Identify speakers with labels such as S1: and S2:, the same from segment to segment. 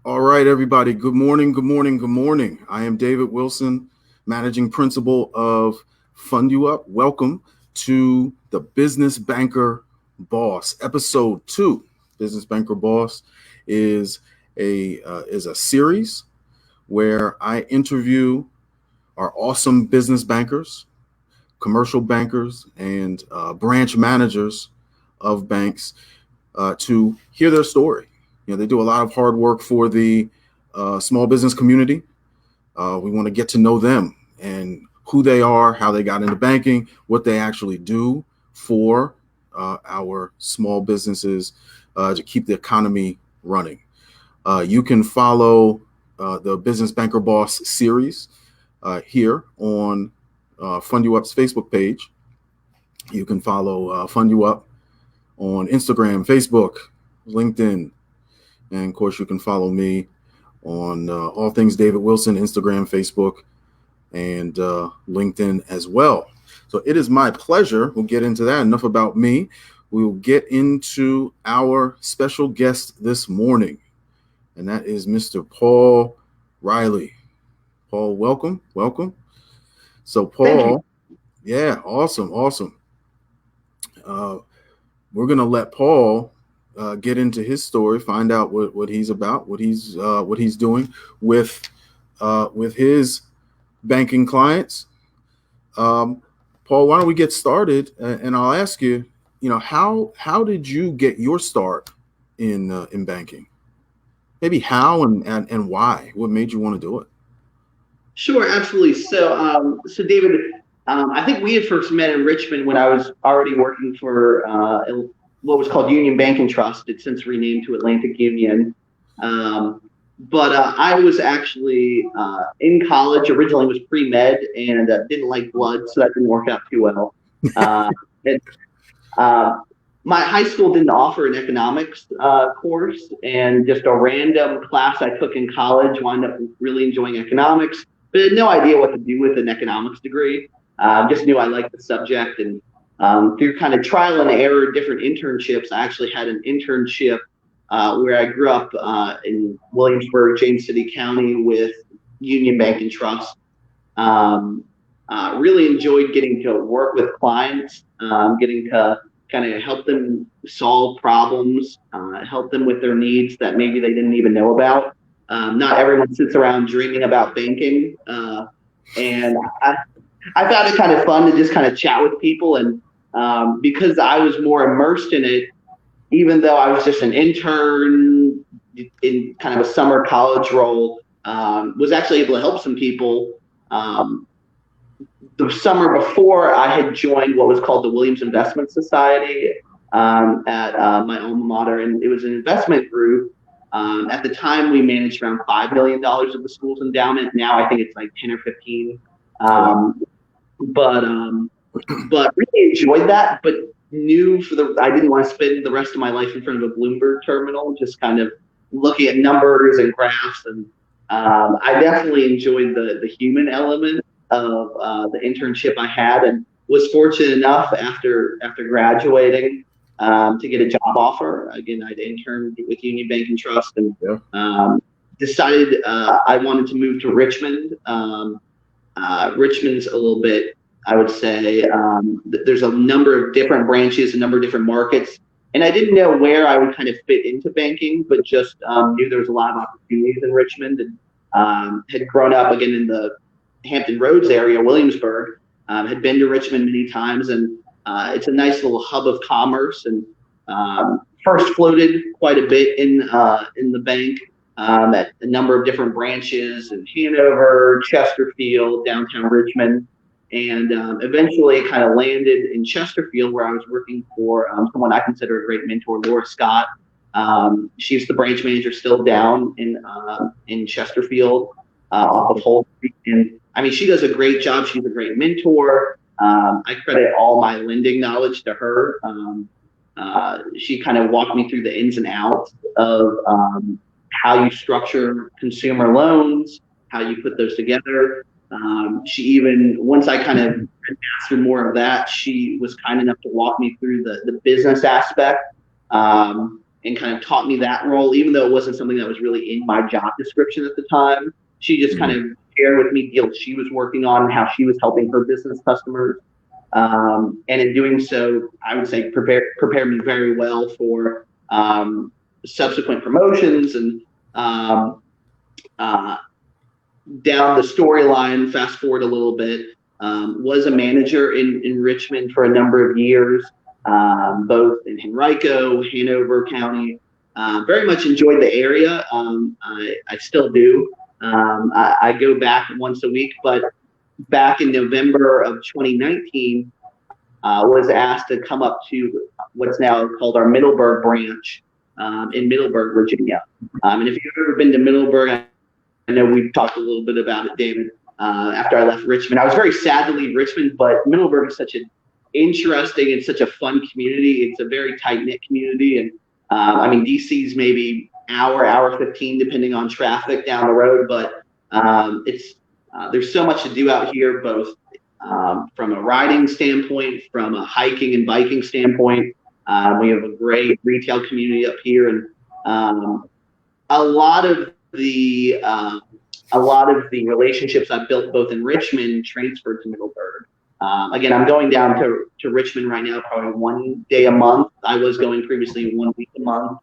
S1: All right, everybody. Good morning. Good morning. Good morning. I am David Wilson, managing principal of Fund You Up. Welcome to the Business Banker Boss, episode 2. Business Banker Boss is a series where I interview our awesome business bankers, commercial bankers, and branch managers of banks to hear their story. They do a lot of hard work for the small business community. We want to get to know them and who they are, how they got into banking, what they actually do for our small businesses to keep the economy running. You can follow the Business Banker Boss series here on Fund You Up's Facebook page. You can follow Fund You Up on Instagram, Facebook, LinkedIn, and of course you can follow me on all things David Wilson, Instagram, Facebook, and LinkedIn as well. So it is my pleasure. We'll get into that. Enough about me. We will get into our special guest this morning, and that is Mr. Paul Reilly. Paul, welcome. So
S2: Thank you.
S1: Paul, yeah, awesome. Uh, we're gonna let Paul get into his story, find out what he's about, what he's doing with his banking clients. Paul, why don't we get started? And I'll ask you, how did you get your start in banking? Maybe how and why? What made you want to do it?
S2: Sure, absolutely. So David, I think we had first met in Richmond when I was already working for what was called Union Bank and Trust. It's since renamed to Atlantic Union. But I was actually in college. Originally was pre-med and didn't like blood, so that didn't work out too well. Uh, and, uh, my high school didn't offer an economics course, and just a random class I took in college wound up really enjoying economics, but had no idea what to do with an economics degree. Just knew I liked the subject, and through kind of trial and error, different internships, I actually had an internship where I grew up in Williamsburg, James City County, with Union Bank and Trust. Um, really enjoyed getting to work with clients, getting to kind of help them solve problems, help them with their needs that maybe they didn't even know about. Not everyone sits around dreaming about banking. And I found it kind of fun to just kind of chat with people. And because I was more immersed in it, even though I was just an intern in kind of a summer college role, was actually able to help some people. Um, the summer before, I had joined what was called the Williams Investment Society at my alma mater, and it was an investment group. At the time, we managed around $5 million of the school's endowment. Now I think it's like 10 or 15.
S1: Oh, wow.
S2: Um, but really enjoyed that. But knew I didn't want to spend the rest of my life in front of a Bloomberg terminal, just kind of looking at numbers and graphs. And I definitely enjoyed the human element of the internship I had, and was fortunate enough after graduating to get a job offer. Again, I'd interned with Union Bank and Trust, and
S1: Yeah.
S2: decided I wanted to move to Richmond. Richmond's a little bit, I would say, there's a number of different branches, a number of different markets. And I didn't know where I would kind of fit into banking, but just knew there was a lot of opportunities in Richmond, and had grown up again in the Hampton Roads area, Williamsburg, had been to Richmond many times. And it's a nice little hub of commerce, and first floated quite a bit in the bank at a number of different branches in Hanover, Chesterfield, downtown Richmond, and eventually kind of landed in Chesterfield, where I was working for someone I consider a great mentor, Laura Scott. She's the branch manager still down in Chesterfield off of Whole Street. And I mean, she does a great job. She's a great mentor. I credit all my lending knowledge to her. She kind of walked me through the ins and outs of how you structure consumer loans, how you put those together. She even, once I kind of mastered more of that, she was kind enough to walk me through the business aspect. and kind of taught me that role, even though it wasn't something that was really in my job description at the time. She just kind of shared with me deals she was working on and how she was helping her business customers. And in doing so, I would say prepare me very well for subsequent promotions and uh, down the storyline. Fast forward a little bit, was a manager in Richmond for a number of years, both in Henrico, Hanover County. Very much enjoyed the area. I still do. I go back once a week, but back in November of 2019, was asked to come up to what's now called our Middleburg branch in Middleburg, Virginia. And if you've ever been to Middleburg, I know we've talked a little bit about it, David. After I left Richmond, I was very sad to leave Richmond, but Middleburg is such an interesting and such a fun community. It's a very tight knit community, and I mean DC's maybe hour 15 depending on traffic down the road, but it's there's so much to do out here, both from a riding standpoint, from a hiking and biking standpoint. We have a great retail community up here, and a lot of the relationships I've built both in Richmond transferred to Middleburg. Again, I'm going down to Richmond right now, probably one day a month. I was going previously 1 week a month,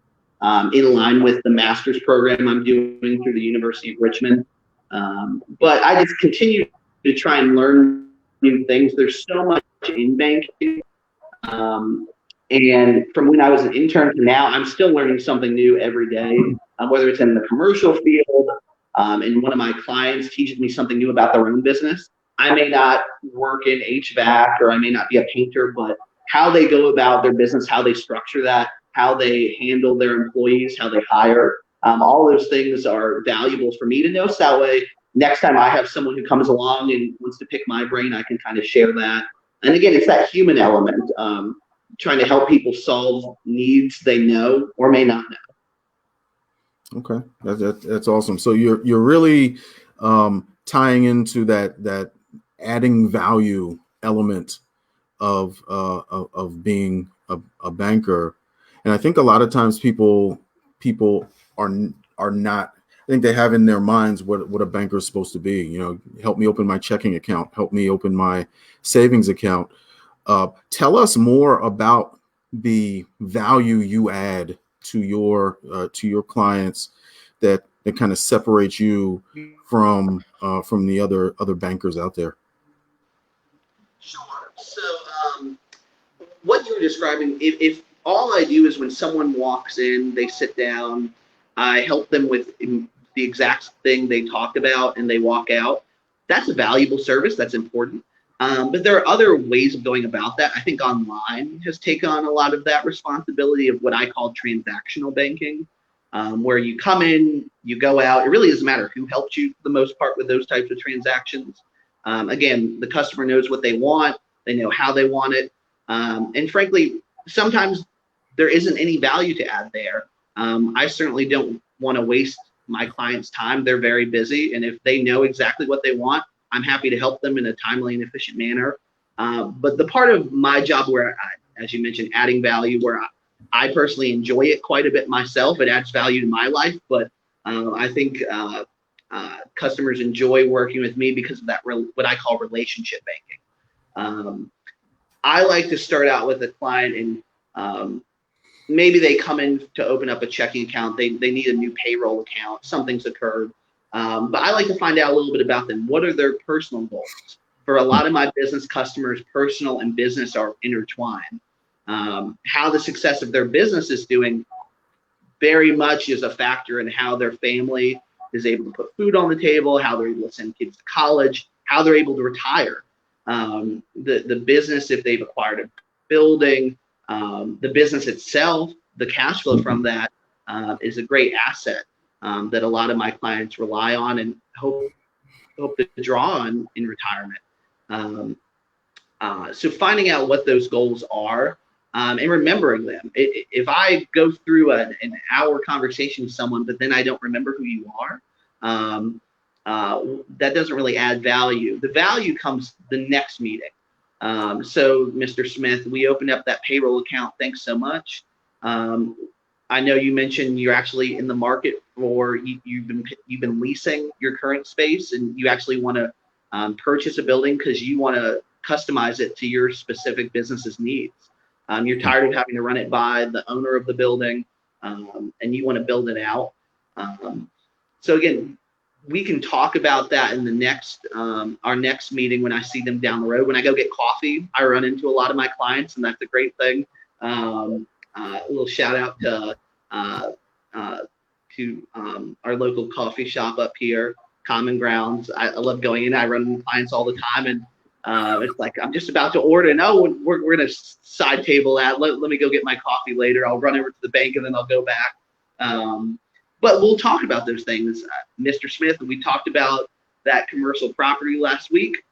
S2: in line with the master's program I'm doing through the University of Richmond. But I just continue to try and learn new things. There's so much in banking. And from when I was an intern to now, I'm still learning something new every day, whether it's in the commercial field, and one of my clients teaches me something new about their own business. I may not work in HVAC or I may not be a painter, but how they go about their business, how they structure that, how they handle their employees, how they hire, all those things are valuable for me to know. So that way, next time I have someone who comes along and wants to pick my brain, I can kind of share that. And again, it's that human element, trying to help people solve needs they know or may not know.
S1: Okay, that's awesome. So you're really tying into that adding value element of being a banker, and I think a lot of times people are not. I think they have in their minds what a banker is supposed to be. You know, help me open my checking account, help me open my savings account. Tell us more about the value you add to your clients that kind of separates you from the other bankers out there.
S2: Sure. So what you were describing, if all I do is when someone walks in, they sit down, I help them with the exact thing they talk about and they walk out, that's a valuable service. That's important. But there are other ways of going about that. I think online has taken on a lot of that responsibility of what I call transactional banking, where you come in, you go out. It really doesn't matter who helped you for the most part with those types of transactions. Again, the customer knows what they want. They know how they want it. And frankly, sometimes there isn't any value to add there. I certainly don't want to waste my clients' time. They're very busy. And if they know exactly what they want, I'm happy to help them in a timely and efficient manner. But the part of my job where, as you mentioned, adding value, where I personally enjoy it quite a bit myself, it adds value to my life. But I think customers enjoy working with me because of that, what I call relationship banking. I like to start out with a client and maybe they come in to open up a checking account. They need a new payroll account. Something's occurred. But I like to find out a little bit about them. What are their personal goals? For a lot of my business customers, personal and business are intertwined. How the success of their business is doing very much is a factor in how their family is able to put food on the table, how they're able to send kids to college, how they're able to retire. The business, if they've acquired a building, the business itself, the cash flow from that is a great asset that a lot of my clients rely on and hope to draw on in retirement. So finding out what those goals are and remembering them. If I go through an hour conversation with someone, but then I don't remember who you are, that doesn't really add value. The value comes the next meeting. So, Mr. Smith, we opened up that payroll account. Thanks so much. I know you mentioned you're actually in the market for you've been leasing your current space, and you actually want to purchase a building because you want to customize it to your specific business's needs. You're tired of having to run it by the owner of the building, and you want to build it out. Um, so again, we can talk about that in the next our next meeting when I see them down the road. When I go get coffee, I run into a lot of my clients, and that's a great thing. A little shout out uh, uh, to our local coffee shop up here, Common Grounds. I love going in. I run into clients all the time, and it's like I'm just about to order, and oh, we're gonna side table that. Let me go get my coffee later. I'll run over to the bank and then I'll go back. Um, but we'll talk about those things, Mr. Smith. We talked about that commercial property last week.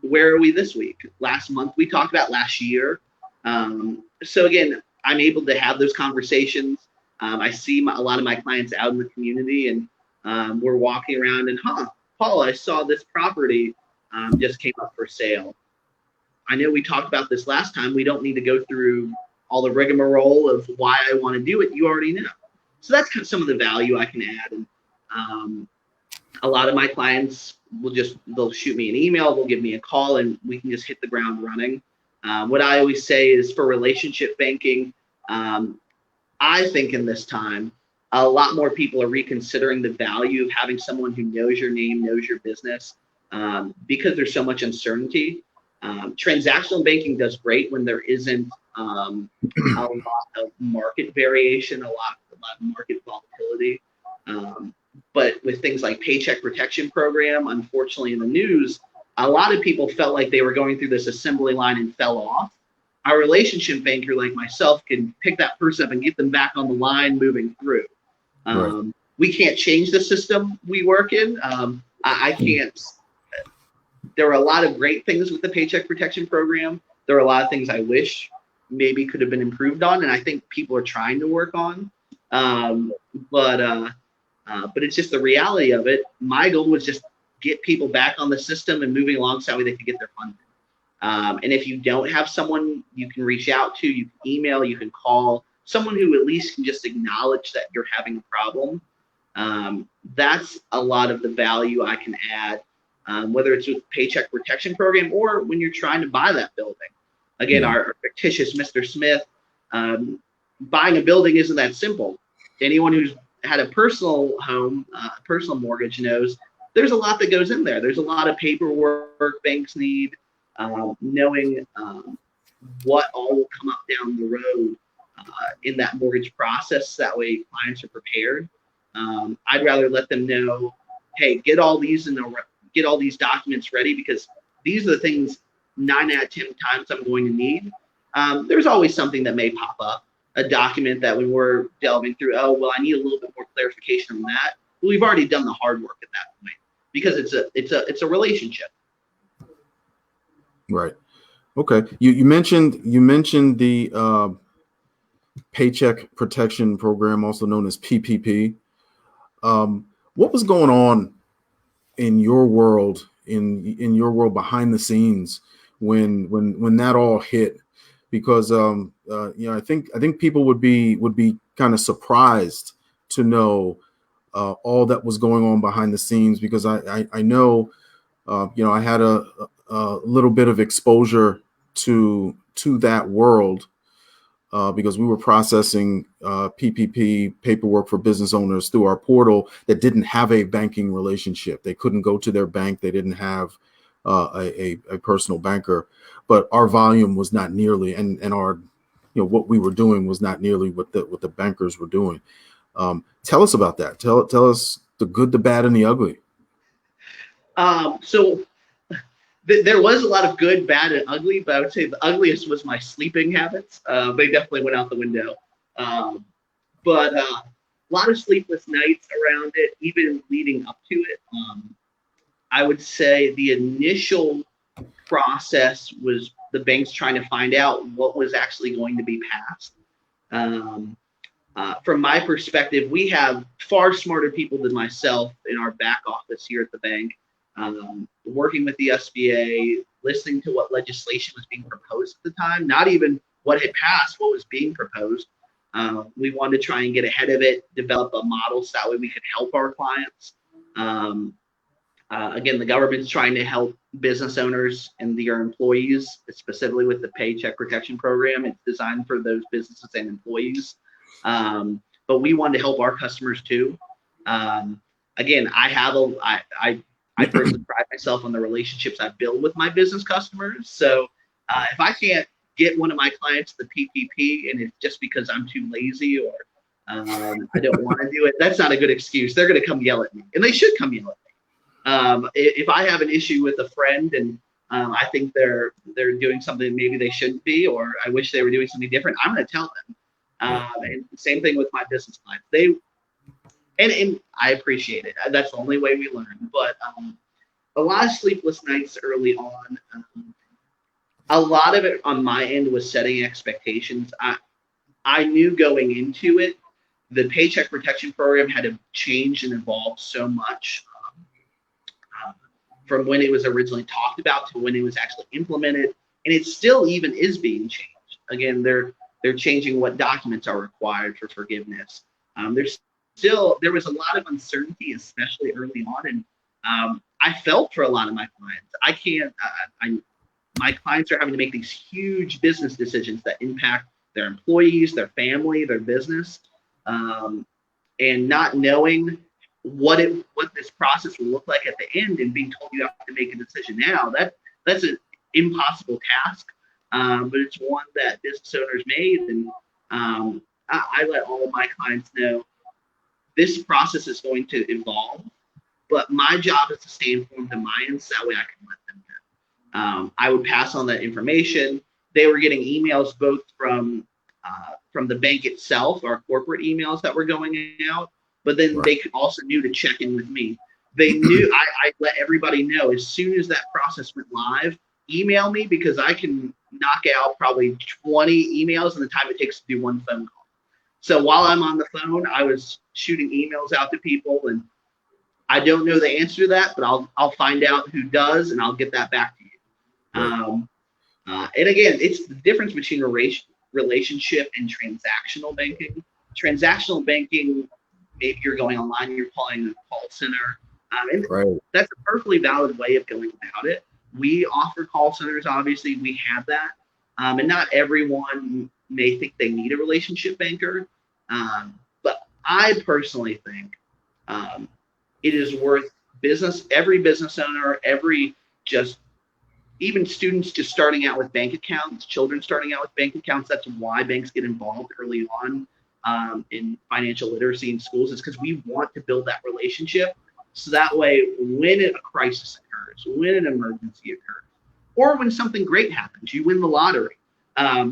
S2: Where are we this week? Last month we talked about last year. So again, I'm able to have those conversations. I see a lot of my clients out in the community, and we're walking around and, Paul, I saw this property just came up for sale. I know we talked about this last time. We don't need to go through all the rigmarole of why I want to do it. You already know. So that's kind of some of the value I can add. And a lot of my clients they'll shoot me an email, they'll give me a call, and we can just hit the ground running. What I always say is for relationship banking, I think in this time, a lot more people are reconsidering the value of having someone who knows your name, knows your business, because there's so much uncertainty. Transactional banking does great when there isn't a lot of market variation, a lot of market volatility. But with things like Paycheck Protection Program, unfortunately in the news, a lot of people felt like they were going through this assembly line and fell off. Our relationship banker like myself can pick that person up and get them back on the line moving through.
S1: Right.
S2: We can't change the system we work in. I can't. There are a lot of great things with the Paycheck Protection Program. There are a lot of things I wish maybe could have been improved on, and I think people are trying to work on. But it's just the reality of it. My goal was just get people back on the system and moving along so that they can get their funding. And if you don't have someone you can reach out to, you can email, you can call, someone who at least can just acknowledge that you're having a problem. That's a lot of the value I can add, whether it's with Paycheck Protection Program or when you're trying to buy that building. Again, our fictitious Mr. Smith, buying a building isn't that simple. Anyone who's had a personal home, personal mortgage knows there's a lot that goes in there. There's a lot of paperwork banks need, knowing what all will come up down the road in that mortgage process. That way clients are prepared. I'd rather let them know, hey, get all these documents ready, because these are the things 9 out of 10 times I'm going to need. There's always something that may pop up, a document that when we're delving through, oh, well, I need a little bit more clarification on that. Well, we've already done the hard work at that point, because it's a relationship.
S1: Right. Okay. You mentioned the Paycheck Protection Program, also known as PPP. What was going on in your world, in your world behind the scenes when that all hit? Because I think people would be kind of surprised to know all that was going on behind the scenes, because I know I had a little bit of exposure to that world because we were processing PPP paperwork for business owners through our portal that didn't have a banking relationship. They couldn't go to their bank. They didn't have a personal banker, but our volume was not nearly, and our what we were doing was not nearly what the bankers were doing. Tell us about that. Tell us the good, the bad, and the ugly.
S2: So there was a lot of good, bad, and ugly, but I would say the ugliest was my sleeping habits. They definitely went out the window. But a lot of sleepless nights around it, even leading up to it. I would say the initial process was the banks trying to find out what was actually going to be passed. From my perspective, we have far smarter people than myself in our back office here at the bank, working with the SBA, listening to what legislation was being proposed at the time, not even what had passed, what was being proposed. We wanted to try and get ahead of it, develop a model so that way we could help our clients. Um, Again, the government's trying to help business owners and their employees, specifically with the Paycheck Protection Program. It's designed for those businesses and employees. But we wanted to help our customers too. Um, Again, I personally pride myself on the relationships I build with my business customers. So if I can't get one of my clients the PPP and it's just because I'm too lazy or I don't want to do it, that's not a good excuse. They're going to come yell at me, and they should come yell at me. If I have an issue with a friend and I think they're doing something maybe they shouldn't be, or I wish they were doing something different, I'm going to tell them. And same thing with my business clients. And I appreciate it. That's the only way we learn. But a lot of sleepless nights early on. A lot of it on my end was setting expectations. I knew going into it, the Paycheck Protection Program had to change and evolve so much. From when it was originally talked about to when it was actually implemented, and it still even is being changed. Again, they're changing what documents are required for forgiveness. There was a lot of uncertainty, especially early on, and I felt for a lot of my clients. My clients are having to make these huge business decisions that impact their employees, their family, their business, and not knowing what this process will look like at the end, and being told you have to make a decision now. That's an impossible task, but it's one that business owners made, and I let all of my clients know this process is going to evolve, but my job is to stay informed to my end, so that way I can let them know. I would pass on that information. They were getting emails both from the bank itself, our corporate emails that were going out, but then they also knew to check in with me. They knew I let everybody know as soon as that process went live, email me, because I can knock out probably 20 emails in the time it takes to do one phone call. So while I'm on the phone, I was shooting emails out to people, and I don't know the answer to that, but I'll find out who does, and I'll get that back to you. And again, it's the difference between relationship and transactional banking. Transactional banking, maybe you're going online, you're calling a call center, and that's a perfectly valid way of going about it. We offer call centers, obviously, we have that, and not everyone may think they need a relationship banker, but I personally think it is worth every business owner, even students just starting out with bank accounts, children starting out with bank accounts. That's why banks get involved early on in financial literacy in schools, is because we want to build that relationship. So that way, when a crisis occurs, when an emergency occurs, or when something great happens, you win the lottery.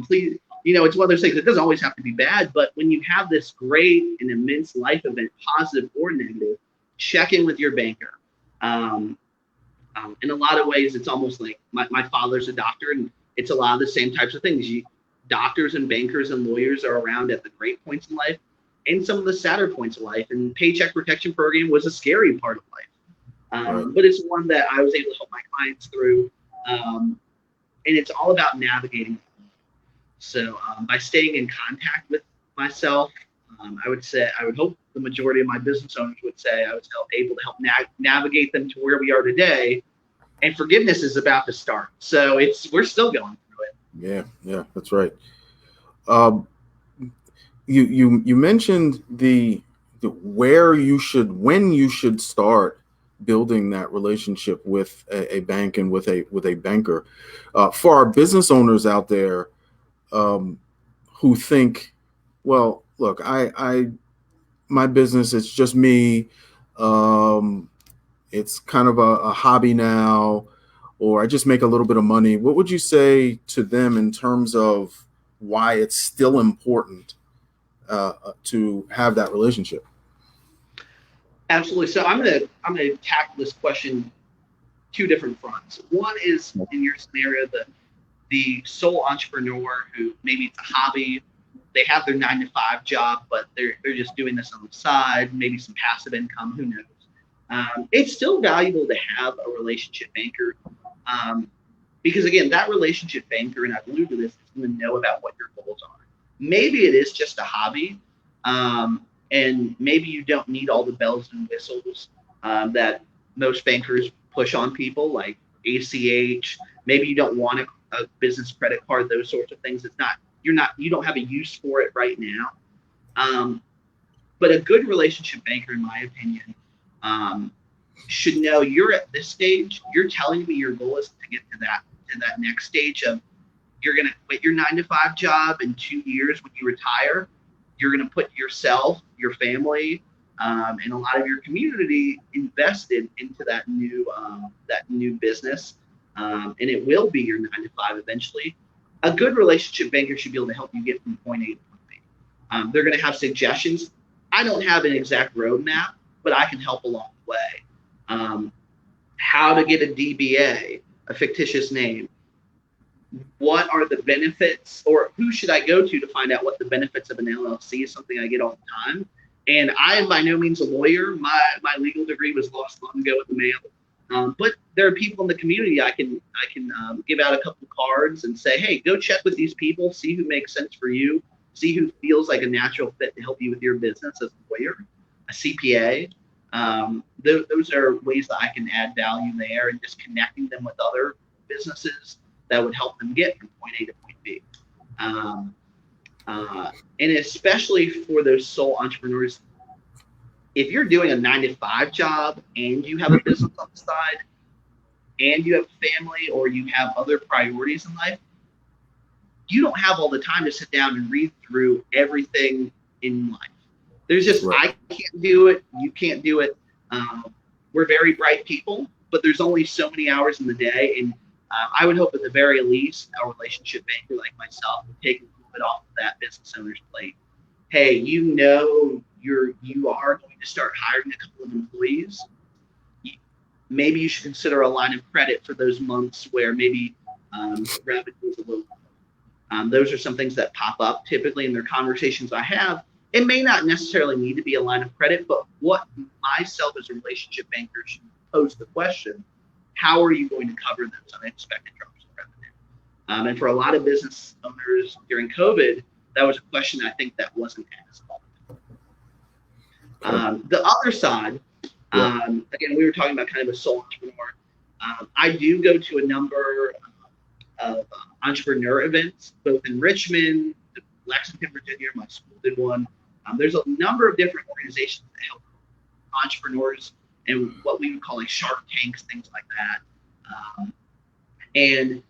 S2: Please, it's one of those things. It doesn't always have to be bad, but when you have this great and immense life event, positive or negative, check in with your banker. In a lot of ways, it's almost like my father's a doctor, and it's a lot of the same types of things. Doctors and bankers and lawyers are around at the great points in life and some of the sadder points of life. And Paycheck Protection Program was a scary part of life, but it's one that I was able to help my clients through. And it's all about navigating. So by staying in contact with myself, I would hope the majority of my business owners would say I was able to help navigate them to where we are today. And forgiveness is about to start. So we're still going through
S1: it. Yeah, that's right. You mentioned the when you should start building that relationship with a bank and with a banker. For our business owners out there who think, well, look, my business, it's just me. It's kind of a hobby now, or I just make a little bit of money. What would you say to them in terms of why it's still important to have that relationship?
S2: Absolutely. So I'm gonna tackle this question two different fronts. One is, in your scenario, the sole entrepreneur who maybe it's a hobby, they have their 9-to-5 job, but they're just doing this on the side, maybe some passive income, who knows. It's still valuable to have a relationship banker, because again, that relationship banker, and I've alluded to this, is going to know about what your goals are. maybe it is just a hobby, and maybe you don't need all the bells and whistles that most bankers push on people, like ACH. Maybe you don't want a business credit card, those sorts of things. You don't have a use for it right now. Um, but a good relationship banker, in my opinion, um, should know you're at this stage. You're telling me your goal is to get to that next stage of you're going to quit your 9 to 5 job in 2 years when you retire. You're going to put yourself, your family, and a lot of your community invested into that new business, and it will be your 9 to 5 eventually. A good relationship banker should be able to help you get from point A to point B. They're going to have suggestions. I don't have an exact roadmap, but I can help along the way. Um, how to get a DBA, a fictitious name, what are the benefits, or who should I go to find out what the benefits of an LLC is, something I get all the time. And I am by no means a lawyer. My legal degree was lost long ago in the mail. But there are people in the community I can give out a couple cards and say, hey, go check with these people, see who makes sense for you, see who feels like a natural fit to help you with your business as a lawyer, a CPA. Those are ways that I can add value there, and just connecting them with other businesses that would help them get from point A to point B. And especially for those sole entrepreneurs, if you're doing a 9 to 5 job and you have a business on the side and you have a family or you have other priorities in life, you don't have all the time to sit down and read through everything in life. There's just, right. I can't do it. You can't do it. We're very bright people, but there's only so many hours in the day. And I would hope at the very least, a relationship banker like myself would take a little bit off of that business owner's plate. Hey, you are going to start hiring a couple of employees. Maybe you should consider a line of credit for those months where maybe revenue is a little low. Those are some things that pop up typically in their conversations I have. It may not necessarily need to be a line of credit, but what myself as a relationship banker should pose the question, how are you going to cover those unexpected drops in revenue? And for a lot of business owners during COVID, that was a question I think that wasn't asked. The other side, again, we were talking about kind of a sole entrepreneur. I do go to a number of entrepreneur events, both in Richmond, Lexington, Virginia. My school did one. There's a number of different organizations that help entrepreneurs and what we would call like Shark Tanks, things like that. And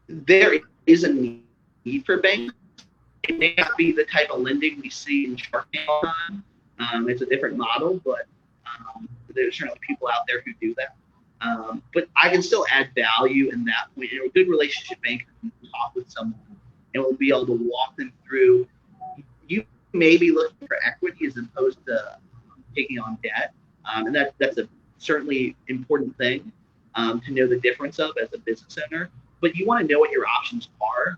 S2: there is a need for banks. It may not be the type of lending we see in Shark Tank all the time. It's a different model, but there's certainly people out there who do that. But I can still add value in that point. And a good relationship banker can talk with someone and will be able to walk them through. You may be looking for equity as opposed to taking on debt. And that's a certainly important thing to know the difference of as a business owner. But you want to know what your options are.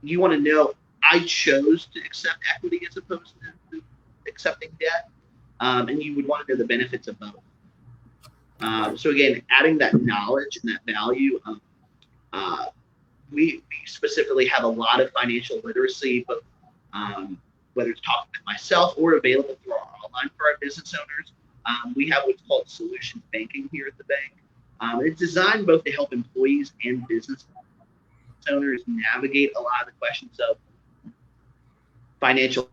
S2: You want to know, I chose to accept equity as opposed to accepting debt. And you would want to know the benefits of both. So again, adding that knowledge and that value. We specifically have a lot of financial literacy, but whether it's talking with myself or available through our online for our business owners. We have what's called solutions banking here at the bank. It's designed both to help employees and business owners navigate a lot of the questions of financial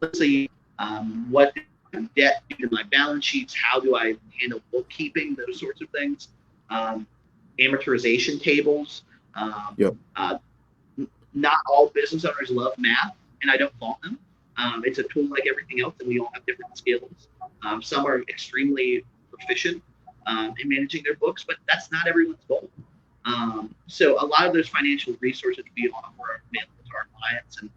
S2: literacy, what debt do to my balance sheets, how do I handle bookkeeping, those sorts of things, amortization tables. Not all business owners love math, and I don't fault them. It's a tool like everything else, and we all have different skills. Some are extremely proficient in managing their books, but that's not everyone's goal. So a lot of those financial resources we offer are available to our clients, and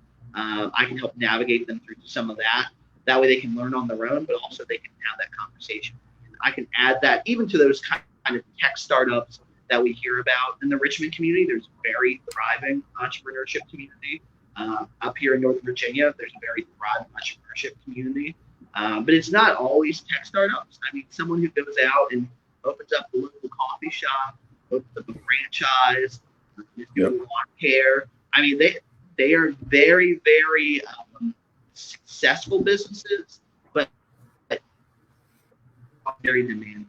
S2: I can help navigate them through some of that. That way they can learn on their own, but also they can have that conversation. And I can add that even to those kind of tech startups that we hear about in the Richmond community. There's a very thriving entrepreneurship community. Up here in Northern Virginia, there's a very thriving entrepreneurship community. But it's not always tech startups. I mean, someone who goes out and opens up a local coffee shop, opens up a franchise, is doing lawn care. I mean, They are very, very successful businesses, but very demanding.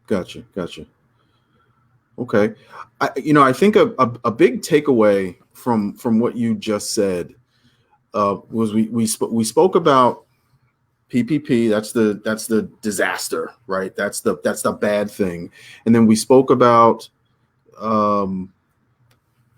S1: Gotcha. Okay. I think a big takeaway from what you just said was we spoke about PPP. That's the disaster, right? That's the bad thing. And then we spoke about um,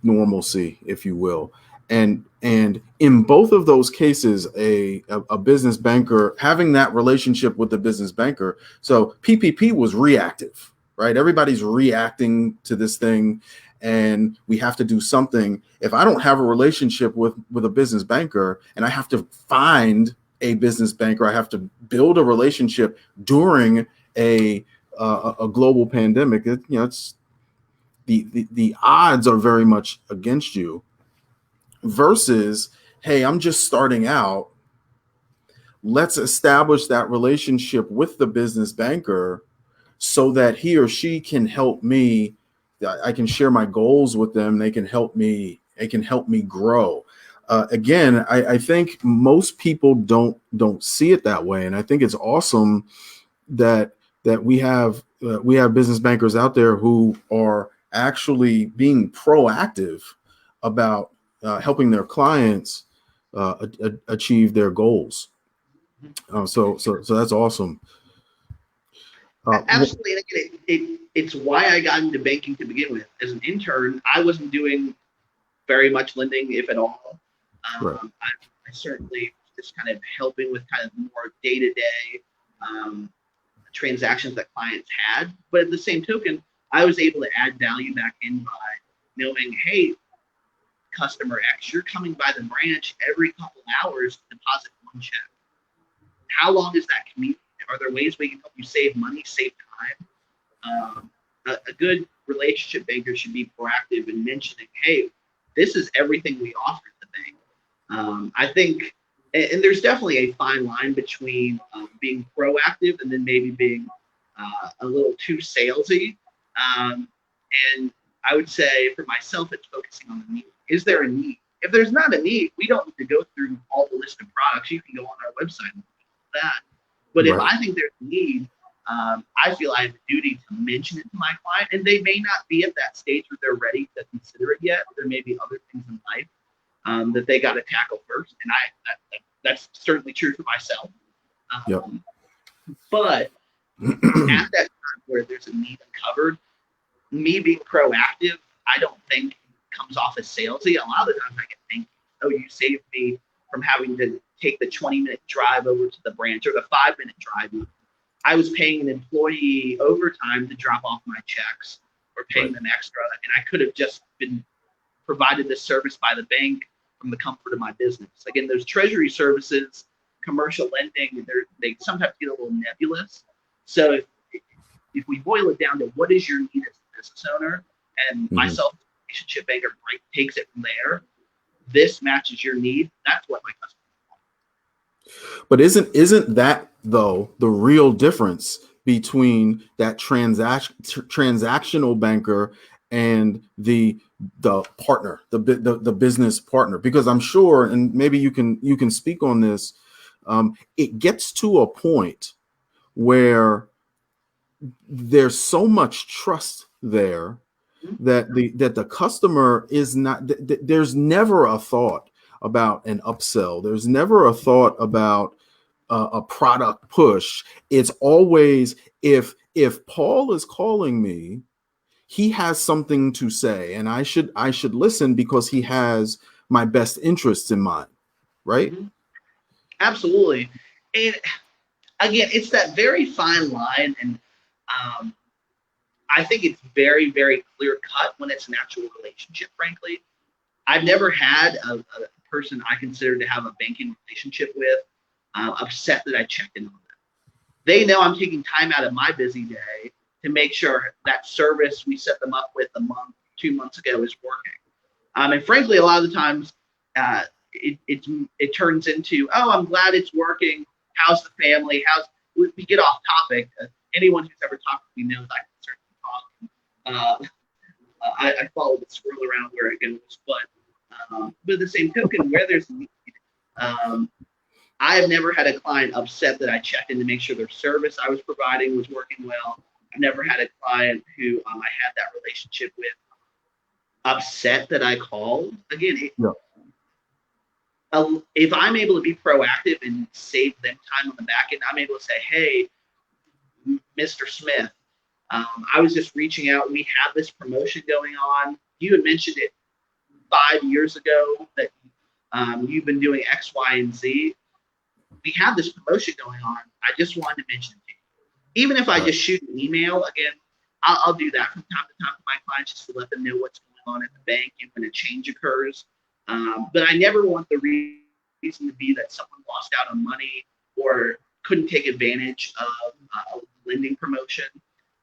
S1: normalcy, if you will. And in both of those cases, a business banker having that relationship with the business banker. So PPP was reactive, right? Everybody's reacting to this thing, and we have to do something. If I don't have a relationship with a business banker, and I have to find a business banker, I have to build a relationship during a global pandemic. It's the odds are very much against you versus, hey, I'm just starting out. Let's establish that relationship with the business banker so that he or she can help me. I can share my goals with them. They can help me. They can help me grow. Again, I think most people don't see it that way, and I think it's awesome that we have business bankers out there who are actually being proactive about helping their clients achieve their goals. So that's awesome.
S2: Absolutely. And it's why I got into banking to begin with. As an intern, I wasn't doing very much lending, if at all.
S1: Right.
S2: I certainly just kind of helping with kind of more day-to-day transactions that clients had. But at the same token, I was able to add value back in by knowing, hey, customer X, you're coming by the branch every couple hours to deposit one check. How long is that commute? Are there ways we can help you save money, save time? A good relationship banker should be proactive in mentioning, hey, this is everything we offer at the bank. I think, and there's definitely a fine line between being proactive and then maybe being a little too salesy. And I would say for myself, it's focusing on the need. Is there a need? If there's not a need, we don't need to go through all the list of products. You can go on our website and do that. But if
S1: Right.
S2: I think there's a need, I feel I have a duty to mention it to my client, and they may not be at that stage where they're ready to consider it yet. There may be other things in life that they got to tackle first, and that's certainly true for myself.
S1: Yep.
S2: But at that time where there's a need uncovered, me being proactive, I don't think comes off as salesy. A lot of the times I get thank you. Oh, you saved me from having to take the 20-minute drive over to the branch or the 5-minute drive. I was paying an employee overtime to drop off my checks or paying them extra, and I could have just been provided this service by the bank from the comfort of my business. Again, those treasury services, commercial lending, they sometimes get a little nebulous. So if we boil it down to what is your need as a business owner, and myself, relationship banker, takes it from there, this matches your need. That's what my customer.
S1: But isn't that though the real difference between that transactional banker and the partner, the business partner? Because I'm sure, and maybe you can speak on this. It gets to a point where there's so much trust there that the customer is not. There's never a thought about an upsell. There's never a thought about a product push. It's always, if Paul is calling me, he has something to say, and I should listen because he has my best interests in mind, right?
S2: Absolutely. And again, it's that very fine line, and I think it's very, very clear cut when it's an actual relationship, frankly. I've never had a person I consider to have a banking relationship with upset that I checked in on them. They know I'm taking time out of my busy day to make sure that service we set them up with 2 months ago is working. And frankly, a lot of the times it turns into, oh, I'm glad it's working. How's the family? We get off topic. Anyone who's ever talked to me knows I can certainly talk. I follow the squirrel around where it goes, but the same token, where there's need, um, I have never had a client upset that I checked in to make sure their service I was providing was working well. I've never had a client who I had that relationship with upset that I called. Again,
S1: Yeah.
S2: if I'm able to be proactive and save them time on the back end, I'm able to say, hey, Mr. Smith, I was just reaching out. We have this promotion going on. You had mentioned it 5 years ago that you've been doing X, Y, and Z. We have this promotion going on. I just wanted to mention it to you. Even if I just shoot an email, again, I'll do that from time to time to my clients just to let them know what's going on at the bank and when a change occurs. But I never want the reason to be that someone lost out on money or couldn't take advantage of a lending promotion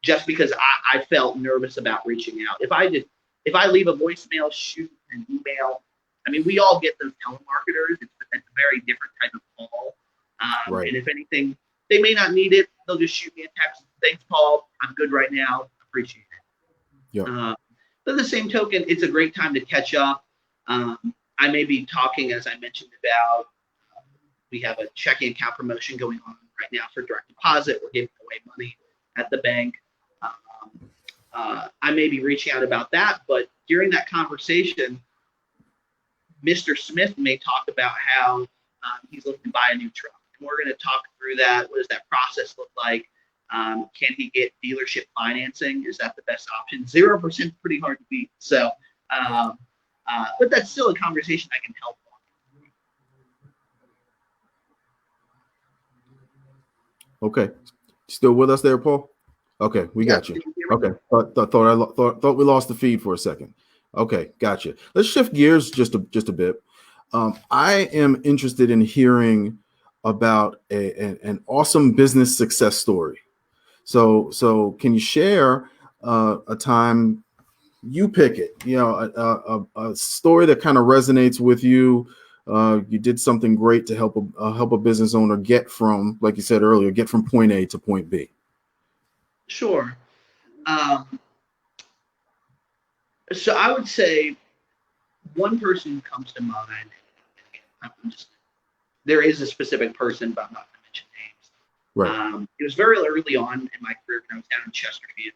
S2: just because I felt nervous about reaching out. If I leave a voicemail, shoot an email, I mean, we all get those telemarketers. It's a very different type of call.
S1: Right.
S2: And if anything, they may not need it. They'll just shoot me a text. Thanks, Paul. I'm good right now. Appreciate it.
S1: Yeah.
S2: But the same token, it's a great time to catch up. I may be talking, as I mentioned, about we have a checking account promotion going on right now for direct deposit. We're giving away money at the bank. I may be reaching out about that, but during that conversation, Mr. Smith may talk about how he's looking to buy a new truck. And we're going to talk through that. What does that process look like? Can he get dealership financing? Is that the best option? 0% is pretty hard to beat. So, but that's still a conversation I can help
S1: on. Okay. Still with us there, Paul? Okay, we got you. Okay, thought we lost the feed for a second. Okay, gotcha. Let's shift gears just a bit. I am interested in hearing about an awesome business success story. So can you share a time, you pick it, a story that kind of resonates with you? You did something great to help a business owner get from, like you said earlier, get from point A to point B.
S2: Sure. So I would say one person who comes to mind. There is a specific person, but I'm not going to mention names.
S1: Right.
S2: It was very early on in my career when I was down in Chesterfield.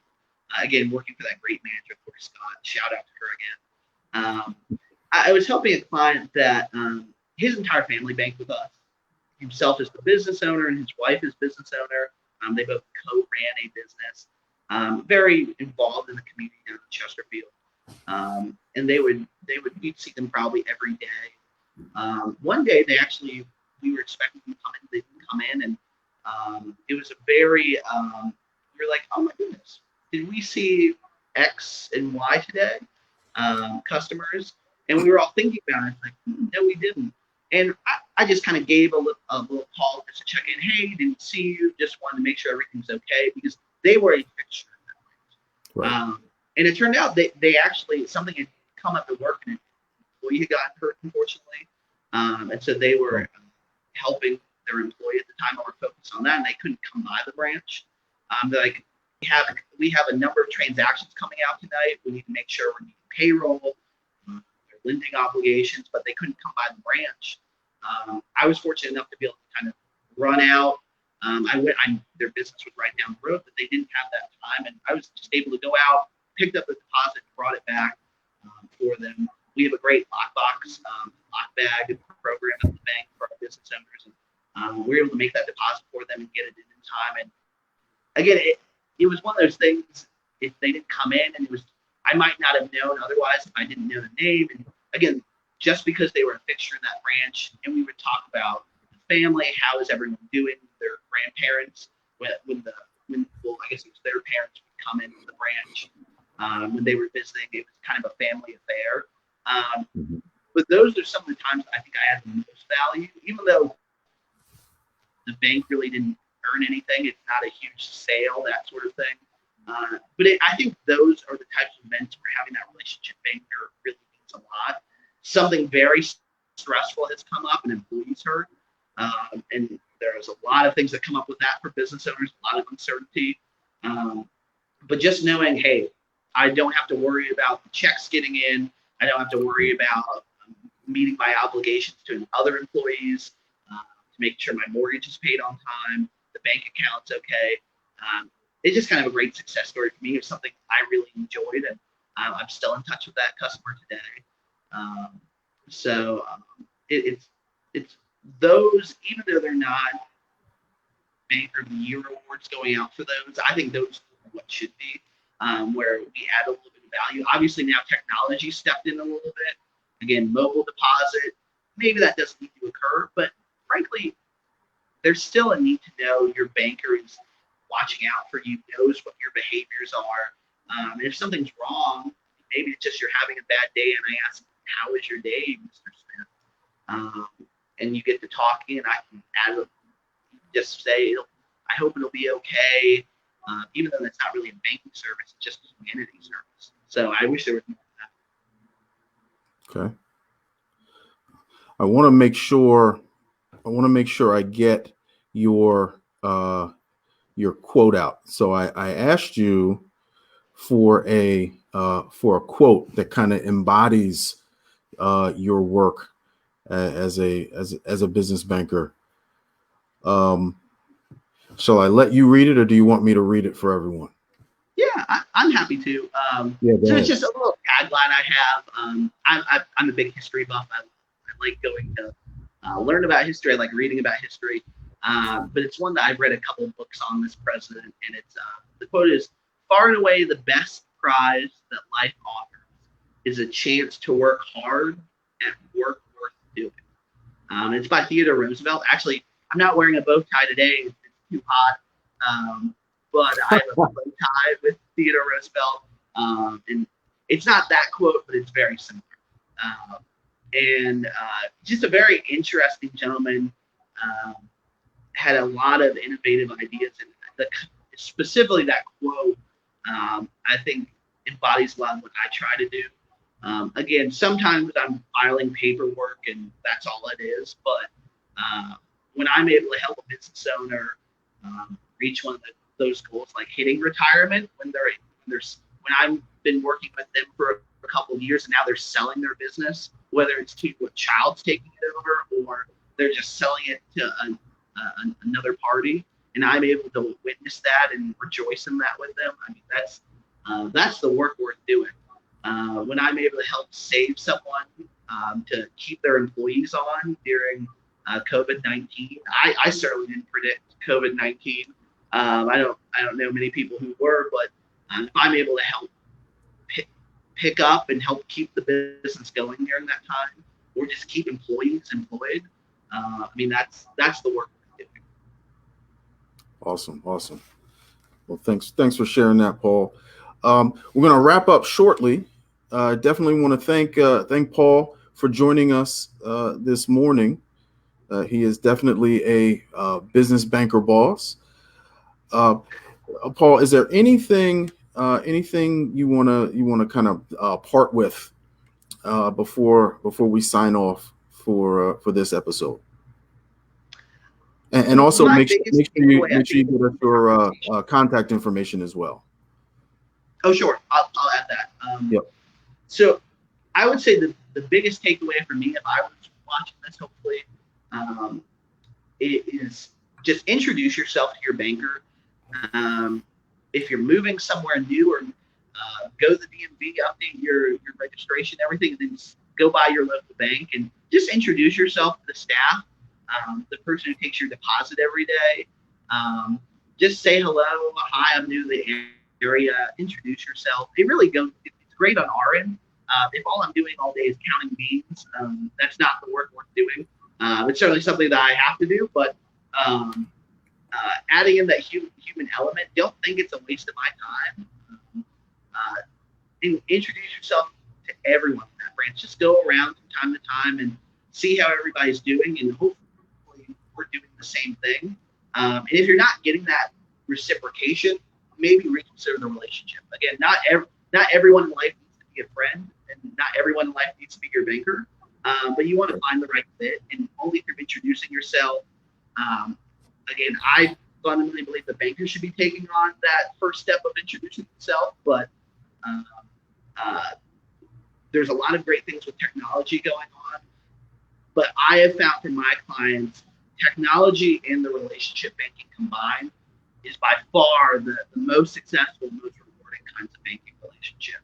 S2: Again, working for that great manager, Corey Scott. Shout out to her again. I was helping a client that his entire family banked with us. Himself is the business owner and his wife is business owner. They both co-ran a business. Very involved in the community down in Chesterfield. And we'd see them probably every day. One day we were expecting them to come in. They didn't come in, and it was a very, we were like, oh my goodness, did we see X and Y today? Customers, and we were all thinking about it, like, no, we didn't. And I just kind of gave a little call just to check in. Hey, didn't see you. Just wanted to make sure everything's okay because they were a fixture. Right. And it turned out they actually, something had come up at work and an employee had gotten hurt, unfortunately. And so they were helping their employee at the time. They were focused on that, and they couldn't come by the branch. They're like, we have a number of transactions coming out tonight. We need to make sure we're meeting payroll, their lending obligations, but they couldn't come by the branch. I was fortunate enough to be able to kind of run out. Their business was right down the road, but they didn't have that time, and I was just able to go out, picked up the deposit, brought it back for them. We have a great lockbox, lock bag program at the bank for our business owners, and we were able to make that deposit for them and get it in time. And again, it was one of those things. If they didn't come in, and I might not have known otherwise if I didn't know the name. And again, just because they were a fixture in that branch, and we would talk about the family, how is everyone doing, their grandparents, I guess it was their parents would come into the branch when they were visiting. It was kind of a family affair. But those are some of the times I think I had the most value, even though the bank really didn't earn anything. It's not a huge sale, that sort of thing. But I think those are the types of events where having that relationship banker really means a lot. Something very stressful has come up, and employees hurt. And there's a lot of things that come up with that for business owners, a lot of uncertainty. But just knowing, hey, I don't have to worry about the checks getting in. I don't have to worry about meeting my obligations to other employees, to make sure my mortgage is paid on time, the bank account's okay. Um, it's just kind of a great success story for me. It's something I really enjoyed, and I'm still in touch with that customer today. Um, so it's those, even though they're not Banker of the Year awards going out for those. I think those are what should be, where we add a little bit of value. Obviously, now technology stepped in a little bit. Again, mobile deposit, maybe that doesn't need to occur, but frankly, there's still a need to know your banker is watching out for you, knows what your behaviors are. And if something's wrong, maybe it's just you're having a bad day, and I ask, "How is your day, Mr. Smith?" Um, and you get to talking, and I can add just say, I hope it'll be okay, even though that's not really a banking service, it's just a humanity service. So I wish there was more of
S1: Okay. I want to make sure I get your quote out. So I asked you for a quote that kind of embodies your work as a business banker. Shall I let you read it, or do you want me to read it for everyone?
S2: Yeah, I'm happy to.
S1: Yeah,
S2: So
S1: ahead.
S2: it's just a little tagline I have. I'm a big history buff. I like going to learn about history. I like reading about history. But it's one that I've read a couple of books on this president, and it's the quote is, "Far and away the best prize that life offers is a chance to work hard at work worth doing." It's by Theodore Roosevelt. Actually, I'm not wearing a bow tie today. It's too hot. Um, but I have a bow tie with Theodore Roosevelt. And it's not that quote, but it's very similar. And just a very interesting gentleman. Um, had a lot of innovative ideas. And specifically that quote, I think embodies a lot of what I try to do. Again, sometimes I'm filing paperwork and that's all it is. But when I'm able to help a business owner reach one of those goals, like hitting retirement, when I've been working with them for a couple of years and now they're selling their business, whether it's to a child's taking it over or they're just selling it to another party, and I'm able to witness that and rejoice in that with them. I mean, that's the work worth doing. When I'm able to help save someone to keep their employees on during COVID-19. I certainly didn't predict COVID-19. I don't know many people who were, but if I'm able to help pick up and help keep the business going during that time, or just keep employees employed, I mean that's the work we're doing.
S1: Awesome. Well, thanks for sharing that, Paul. We're going to wrap up shortly. Definitely want to thank Paul for joining us this morning. He is definitely a business banker boss. Paul, is there anything you wanna kind of part with before we sign off for this episode? And also
S2: My biggest takeaway,
S1: make sure you give us your contact information as well.
S2: Oh, sure. I'll add that.
S1: Yep.
S2: So I would say the biggest takeaway for me, if I was watching this, hopefully, it is just introduce yourself to your banker. If you're moving somewhere new, or go to the DMV, update your registration, everything, and then go by your local bank and just introduce yourself to the staff, the person who takes your deposit every day. Just say hello. Hi, I'm new to the area. Introduce yourself. It really goes. It's great on our end. If all I'm doing all day is counting beans, that's not the work worth doing. It's certainly something that I have to do, but adding in that human element, don't think it's a waste of my time. And introduce yourself to everyone in that branch. Just go around from time to time and see how everybody's doing, and hopefully we're doing the same thing. And if you're not getting that reciprocation, maybe reconsider the relationship. Again, not everyone in life needs to be a friend, and not everyone in life needs to be your banker. But you want to find the right fit, and only through introducing yourself. Again, I fundamentally believe the banker should be taking on that first step of introducing himself, but Um, uh, there's a lot of great things with technology going on, but I have found for my clients, technology and the relationship banking combined is by far the most successful, most rewarding kinds of banking relationships.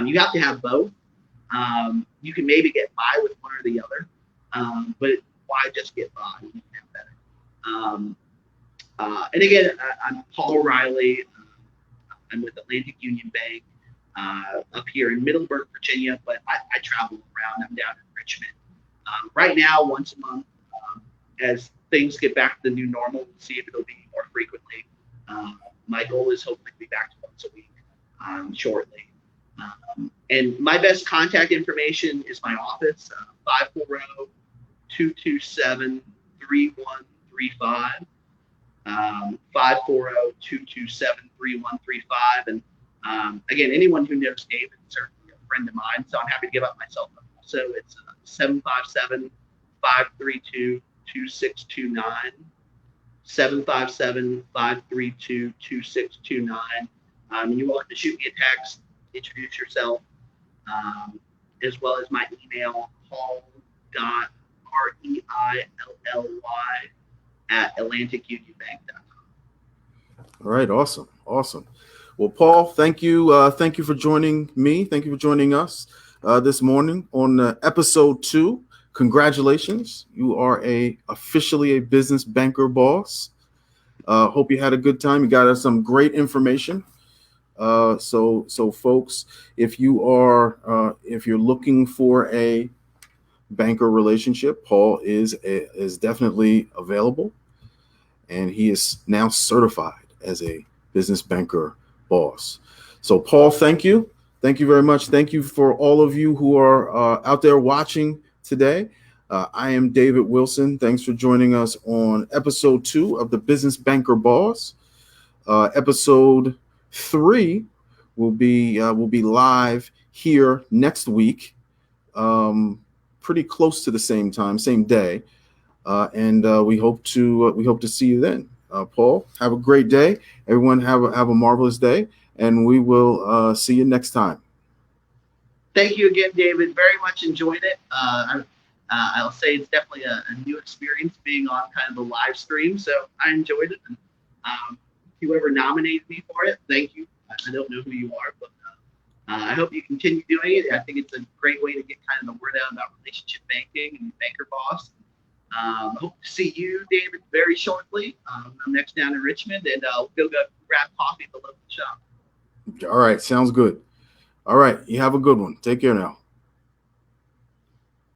S2: You have to have both. You can maybe get by with one or the other, but why just get by? You can have better. Um, and again, I'm Paul Reilly. I'm with Atlantic Union Bank up here in Middleburg, Virginia, but I travel around. I'm down in Richmond. Right now, once a month, as things get back to the new normal, we'll see if it'll be more frequently. My goal is hopefully to be back to once a week shortly. And my best contact information is my office, 540-227-3135. 540-227-3135. And again, anyone who knows David is certainly a friend of mine, so I'm happy to give up my cell phone. So it's 757-532-2629. 757-532-2629. You will have to shoot me a text, introduce yourself, as well as my email, paul.reilly@atlanticunionbank.com.
S1: All right, awesome, awesome. Well, Paul, thank you for joining me. Thank you for joining us this morning on episode 2. Congratulations, you are officially a business banker boss. Hope you had a good time. You got us some great information. So folks, if you're looking for a banker relationship, Paul is definitely available, and he is now certified as a business banker boss. So Paul, thank you very much. Thank you for all of you who are out there watching today. I am David Wilson. Thanks for joining us on episode 2 of the Business Banker Boss. Episode 3 will be live here next week, pretty close to the same time, same day, and we hope to see you then. Paul, have a great day. Everyone have a marvelous day, and we will see you next time.
S2: Thank you again, David. Very much enjoyed it. I'll say it's definitely a new experience being on kind of the live stream, so I enjoyed it. And whoever nominated me for it, thank you. I don't know who you are, but I hope you continue doing it. I think it's a great way to get kind of the word out about relationship banking and Banker Boss. Hope to see you, David, very shortly. I'm next down in Richmond, and we'll go grab coffee at the local shop.
S1: All right, sounds good. All right, you have a good one. Take care now.